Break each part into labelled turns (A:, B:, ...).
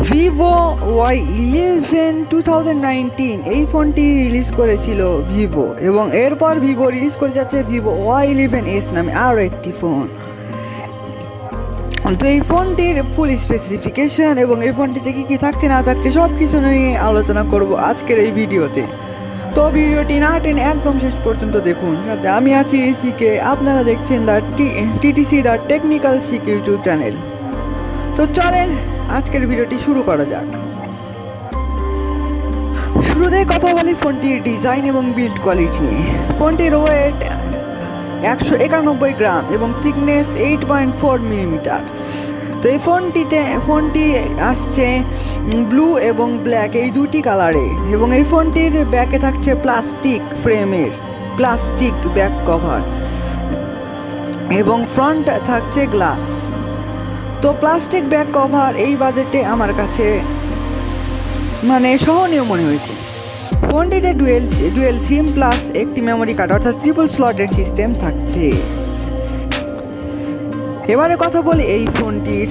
A: Vivo Y11 2019 এই ফোনটি release করেছিল ভিভো, এবং এরপর ভিভো রিলিজ করে যাচ্ছে ভিভো Y11s নামে আরও একটি ফোন। তো এই ফোনটির ফুল স্পেসিফিকেশন এবং এই ফোনটিতে কী কী থাকছে না থাকছে সব কিছু নিয়ে আলোচনা করব আজকের এই ভিডিওতে। তো ভিডিওটি না টেনে একদম শেষ পর্যন্ত দেখুন। সাথে আমি আছি সিকে, আপনারা দেখছেন TTC the technical CK YouTube channel. তো চলেন আজকের ভিডিওটি শুরু করা যাক। শুরুতেই কথা বলি ফোনটির ডিজাইন এবং বিল্ড কোয়ালিটি নিয়ে। ফোনটির ওয়েট 191 গ্রাম এবং থিকনেস 8.4 মিলিমিটার। তো এই ফোনটি আসছে ব্লু এবং ব্ল্যাক এই দুটি কালারে, এবং এই ফোনটির ব্যাকে থাকছে প্লাস্টিক ফ্রেমের প্লাস্টিক ব্যাক কভার এবং ফ্রন্ট থাকছে গ্লাস। তো প্লাস্টিক ব্যাক কভার এই বাজেটে আমার কাছে সহনীয় মনে হয়েছে। ফোনটিতে ডুয়েল সিম প্লাস একটি মেমোরি কার্ড অর্থাৎ ট্রিপল স্লটের সিস্টেম থাকছে। এবারে কথা বলি এই ফোনটির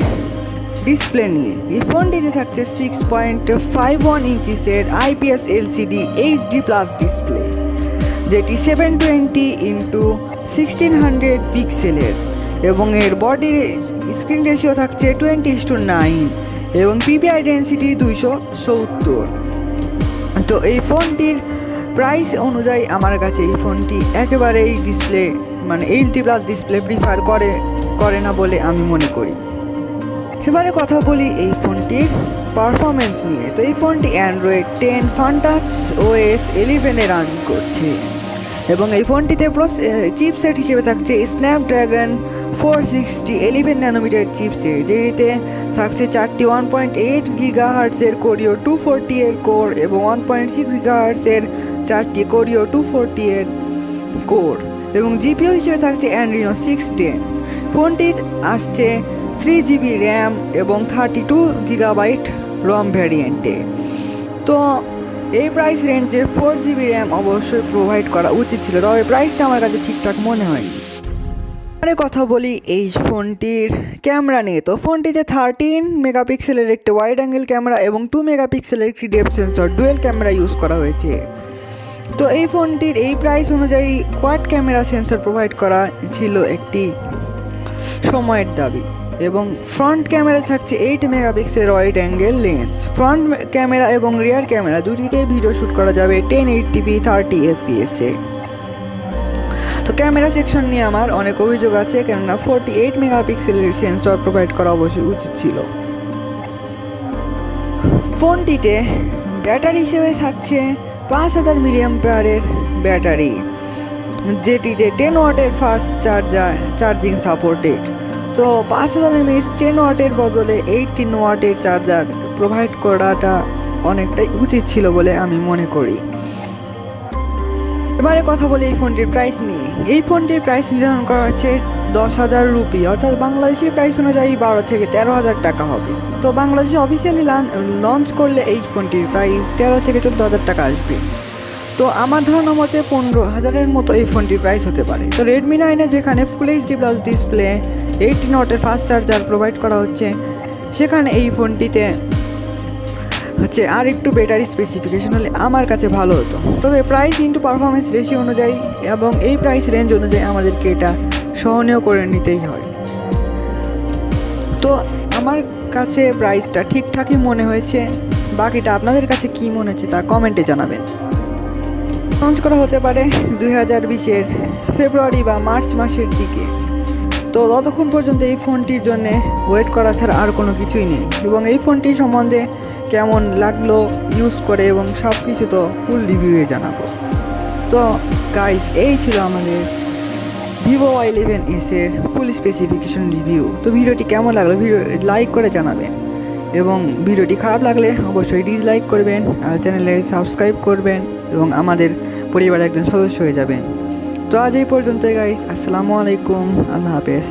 A: ডিসপ্লে নিয়ে। এই ফোনটিতে থাকছে 6.51 ইঞ্চিসের IPS LCD HD+ ডিসপ্লে, যেটি 720x1600 পিক্সেলের, এবং এর বডির স্ক্রিন রেশিও থাকছে 20:9 এবং PPI ডেন্সিটি 270। তো এই ফোনটির প্রাইস অনুযায়ী আমার কাছে এই ফোনটি একেবারেই ডিসপ্লে HD+ ডিসপ্লে প্রিফার করে না বলে আমি মনে করি। এবারে কথা বলি এই ফোনটির পারফরমেন্স নিয়ে। তো এই ফোনটি অ্যান্ড্রয়েড 10 ফান্টাচ OS 11 রান করছে, এবং এই ফোনটিতে চিপসেট হিসেবে থাকছে স্ন্যাপড্রাগন 460 11 ন্যানোমিটার চিপসেট, যেটিতে থাকছে 4টি 1.8 গিগাহার্টজের কোরিও 240 এর কোর এবং 1.6 গিগাহার্টজের 4টি কোরিও 240 এর কোর, এবং জিপিও হিসেবে থাকছে অ্যাড্রিনো 610। ফোনটি আসছে 3GB র্যাম এবং 32 গিগাবাইট রম ভ্যারিয়েন্টে। তো এই প্রাইস রেঞ্জে 4GB র্যাম অবশ্যই প্রোভাইড করা উচিত ছিল, তবে প্রাইসটা আমার কাছে ঠিকঠাক মনে হয়নি। আরে কথা বলি এই ফোনটির ক্যামেরা নিয়ে। তো ফোনটিতে 13 মেগাপিক্সেলের একটি ওয়াইড অ্যাঙ্গেল ক্যামেরা এবং 2 মেগাপিক্সেলের একটি depth sensor dual camera use করা হয়েছে। তো এই ফোনটির এই প্রাইস অনুযায়ী কোয়াড ক্যামেরা সেন্সর প্রোভাইড করা ছিল একটি সময়ের দাবি, এবং ফ্রন্ট ক্যামেরা থাকছে 8 মেগাপিক্সেলের wide angle lens. Front camera এবং রিয়ার ক্যামেরা দুটিতেই ভিডিও শ্যুট করা যাবে 1080p 30 fps এ। তো ক্যামেরা সেকশন নিয়ে আমার অনেক অভিযোগ আছে, কেননা 48 মেগাপিক্সেলের সেন্সর প্রোভাইড করা অবশ্যই উচিত ছিল। ফোনটিতে ব্যাটারি হিসেবে থাকছে 5000 মিলিঅ্যাম্পিয়ারের ব্যাটারি, যেটিতে 10 ওয়াটের ফাস্ট চার্জিং সাপোর্টেড। তো 5000 mAh 10 ওয়াটের বদলে 18 ওয়াটের চার্জার প্রোভাইড করাটা অনেকটাই উচিত ছিল বলে আমি মনে করি। এবারে কথা বলি এই ফোনটির প্রাইস নিয়ে। এই ফোনটির প্রাইস নির্ধারণ করা হচ্ছে 10,000 রুপি, অর্থাৎ বাংলাদেশি প্রাইস অনুযায়ী 12 থেকে 13,000 টাকা হবে। তো বাংলাদেশে অফিসিয়ালি লঞ্চ করলে এই ফোনটির প্রাইস 13 থেকে 14,000 টাকা আসবে। তো আমার ধারণা মতে 15,000-এর মতো এই ফোনটির প্রাইস হতে পারে। তো Redmi 9-এ যেখানে ফুল HD+ ডিসপ্লে 18 ওয়াটের ফাস্ট চার্জার প্রোভাইড করা হচ্ছে, সেখানে এই ফোনটিতে আর একটু বেটার স্পেসিফিকেশন হলে আমার কাছে ভালো হতো। তবে প্রাইস ইন্টু পারফরমেন্স রেশিও অনুযায়ী এবং এই প্রাইস রেঞ্জ অনুযায়ী আমাদেরকে এটা সহনীয় করে নিতেই হয়। তো আমার কাছে প্রাইসটা ঠিকঠাকই মনে হয়েছে, বাকিটা আপনাদের কাছে কি মনে হচ্ছে তা কমেন্টে জানাবেন। লঞ্চ করা হতে পারে 2020-এর ফেব্রুয়ারি বা মার্চ মাসের দিকে। তো ততক্ষণ পর্যন্ত এই ফোনটির জন্য ওয়েট করা ছাড়া আর কোনো কিছুই নেই, এবং এই ফোনটি সম্বন্ধে কেমন লাগলো ইউজ করে এবং সব কিছু তো ফুল রিভিউয়ে জানাবো। তো গাইস, এই ছিল আমাদের ভিভো Y11s এর ফুল স্পেসিফিকেশন রিভিউ। তো ভিডিওটি কেমন লাগলো ভিডিও লাইক করে জানাবেন, এবং ভিডিওটি খারাপ লাগলে অবশ্যই ডিসলাইক করবেন, আর চ্যানেলে সাবস্ক্রাইব করবেন এবং আমাদের পরিবারের একজন সদস্য হয়ে যাবেন। তো আজ এই পর্যন্তই গাইস, আসসালামু আলাইকুম, আল্লাহ হাফেজ।